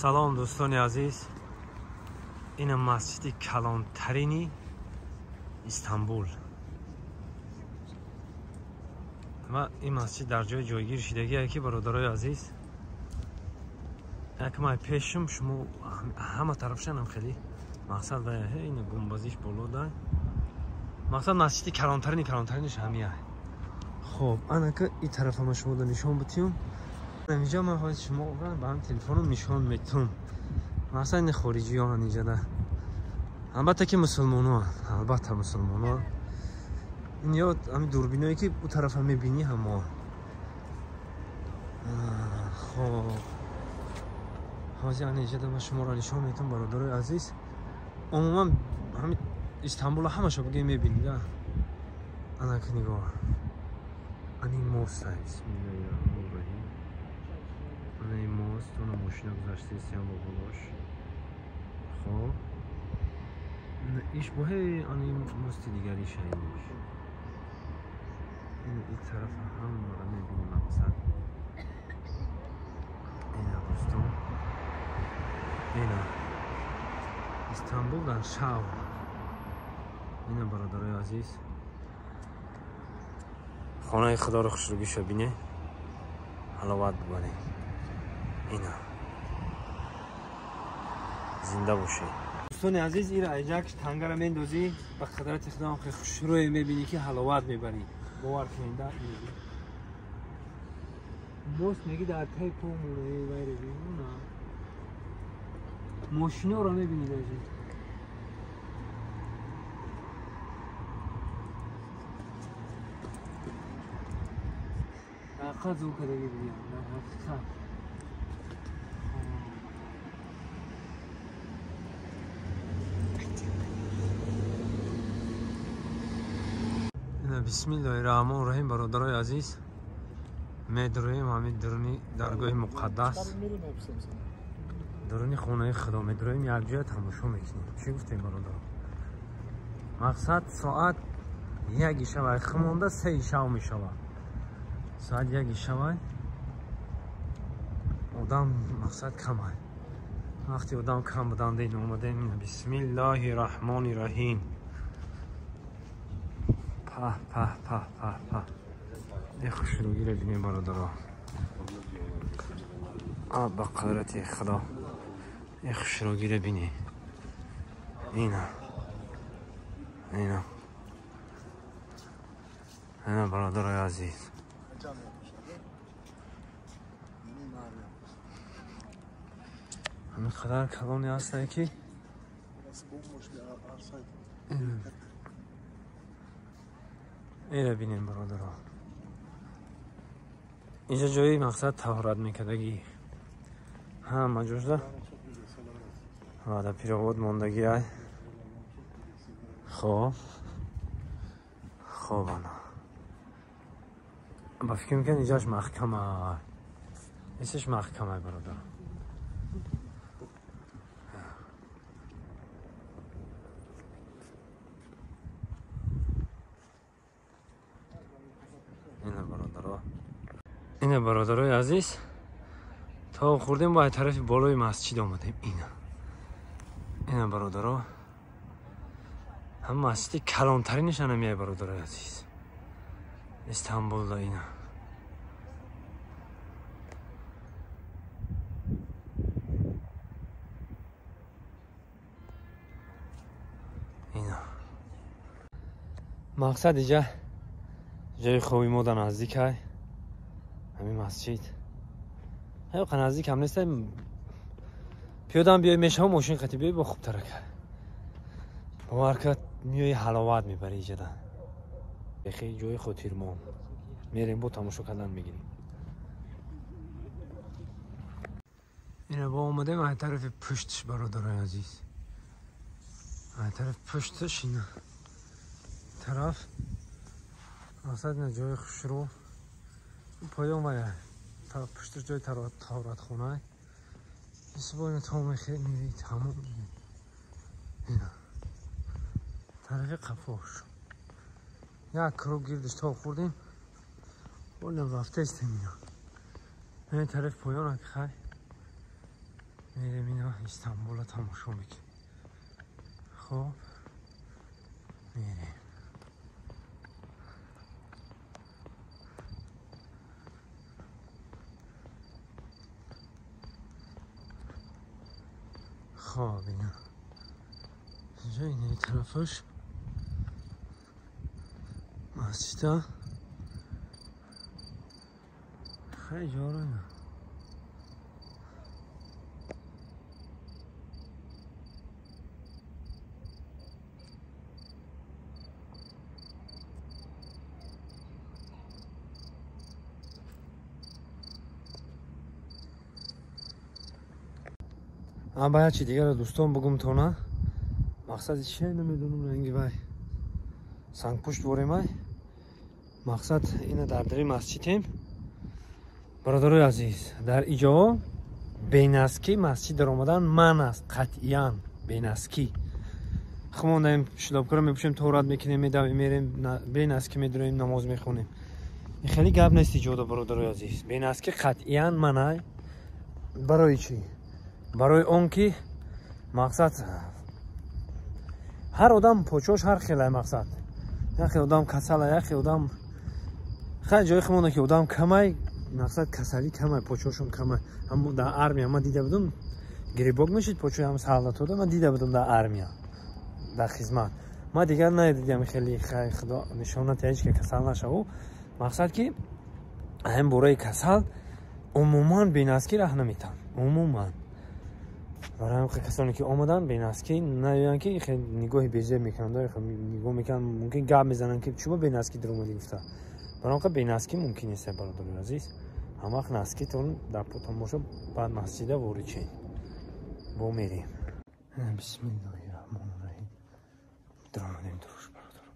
سلام دوستان عزیز، این مسجد کلانترین استانبول و این مسجد در جای جایگیر شدگی که برادرای عزیز یک ماه پیشم شما همه طرفشن هم خیلی مقصد و این گنبزیش بالا داره. مقصد مسجد کلانترینش همیه. خب انا که این طرف هم شما نشان بتیم اینجا من خواهد شما با هم تلفنم نشان میتونم. مثلا این خارجی ها اینجا ده، البته که مسلمان ها، البته مسلمان ها این یا همین دوربین هایی که اون طرف هم میبینی همه. خب حاضی اینجا ده من شما را نشان میتونم برادرای عزیز. عموما همین استانبول همه شو بگه میبینی ده. انا که نگاه این موست های بسم الله الرحمن الرحیم. این موست اون ماشینا گذاشته سیام با بلاش. خب ایش باید این موست دیگری شایدش این طرف هم را میبینیم. مقصد این دوستان این استانبول در شاو. این برادرای عزیز خانه خدا رو خوش رو گوش بینه حلاوت ببینه. اینا زنده باشه دوستان عزیز. این ایجاک تنگره میندازی به قدرت خدا خیلی خوش رو میبینی که حلاوت میبری. باور کنید در موست میگی در تای پو مونه وایره بیمونه ماشینا رو میبینید اینجا. حقیقت زو کده بگیم حقیقت. بسم الله الرحمن الرحیم. برادرای عزیز میدرویم همین درونی درگاه مقدس، درونی خانه خدا میدرویم. یک جای تماشا میکنیم. چی گفتیم برادر؟ مقصد ساعت 1 شب خمونده 3 شب میشود. ساعت 1 شب آدم مقصد کمه. وقتی آدم کم بودن دین اومدیم. بسم الله الرحمن الرحیم. این خوشروگی رو بینیم برادرها. با قدرت خدا این خوشروگی رو بینی. اینا برادرای عزیز همین قدر کلانی هسته که این رو بینیم برادرها. اینجا جایی مقصد طهارت میکردگی همه جوش ده و در پیرآباد ماندگی های. خب انا با فکر میکن اینجاش محکمه. ایسش محکمه برادر. این برادرای عزیز تا خوردیم با طرف بالای مسجد آمدیم. این برادرها هم مسجد کلانترینش همیه برادرای عزیز استانبول دا. اینا مقصد اینجا جای خوبی ما در نزدیک های همین مسجد. حیوقا نزدیک هم نیست. پیاده هم بیایی میشه هم ماشین خطی بیایی با خوب ترکه با حرکت میایی حلاوت میبری. اینجا ده خیلی جای خاطر ما میریم با تماشا کردن میگیریم. اینه با آمده من طرف پشتش برادرای عزیز. من طرف پشتش اینه طرف مقصد اینه جای خوش رو پایان ویه طرف پشتش جای طهارت خونه. این تمام خیلی میبینی تمام اینا طرف قفاش یک کرو گیردش تا خوردیم بولیم رفته استیم اینا. این طرف پایان که خیلی میریم اینا استانبول تماشا میکنیم. خب میریم. خب اینا اینجا این طرفش مسجد خیلی جا رو اینا. باید چی دیگر دوستان بگم تو نه مقصد چیه نمیدونم رنگی بای سنگ پشت بوریم های مقصد اینه در دری مسجدیم برادرای عزیز در ایجا بینسکی مسجد در آمدن من است قطعیاً بینسکی خمون داریم شلابکارا میپوشیم تورات میکنیم میریم بینسکی میدرویم نماز میخونیم این خیلی گپ نیست ایجادا برادرای عزیز بینسکی قطعیاً من های برای چی؟ برای اون که مقصد هر آدم پوچوش هر خیلی مقصد یکی آدم کسل یکی آدم خیلی جای خمونه که آدم کمه مقصد کسلی کمه پوچوشون کمه هم در ارمیا من دیده بودم گریباگ میشید پوچوی هم سهلت ہوده من دیده بودم در ارمیا در خدمت ما دیگر ندیدیم خیلی خدا نشانت هیچ که کسل نشو مقصد که هم برای کسل عموما بینسکی راه نمیتن عموما برای هم کسانی که آمدن بینسکی نیان که خیلی نگاهی بیزه میکنن داره نگاه میکنن ممکن گپ میزنن که چوب بینسکی در اومدی گفته برای هم بینسکی ممکن نیست برادر عزیز هم وقت نسکی تون در پوتون باشه بعد مسجده واری چی با میریم بسم الله الرحمن الرحیم در آمدیم دروش برادر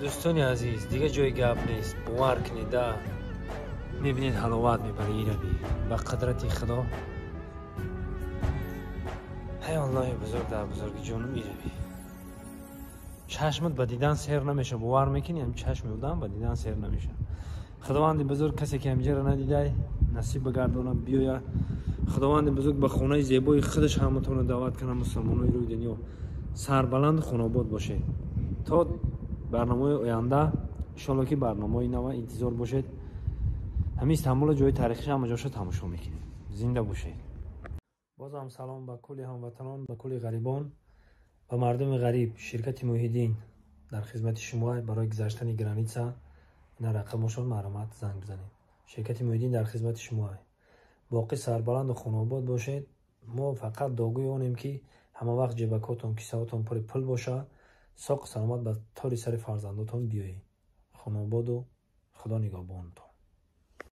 دوستان عزیز دیگه جای گپ نیست باور کنید میبینید حلاوت میبره ایربی با قدرت خدا ای الله بزرگ در بزرگ جانم ایربی چشمت با دیدن سیر نمیشه باور میکنی هم چشم بودن با دیدن سیر نمیشه خداوند بزرگ کسی که همجا رو ندیده نصیب بگردونم بیاید خداوند بزرگ به خونه زیبای خودش همتون رو دعوت کنم مسلمانای روی دنیا سربلند خوناباد باشه تا برنامه آینده ان شاءالله که برنامه نو انتظار باشید همین استانبول جای تاریخی هم جاشو تماشا میکنیم زنده باشید بازم سلام به کل هموطنان به کل غریبان و مردم غریب شرکت موحدین در خدمت شما برای گذشتن گرانیتسا این رقمشون مرامت زنگ بزنید شرکت موحدین در خدمت شما боқӣ сарбаланду хунобод бошед. мо фақат догӯи онем ки ҳама вақт ҷебакотон кисаотон пури пул бошад, соқу саломат ба тори сари фарзандотон биёед. хунободу худо нигоҳбонтон.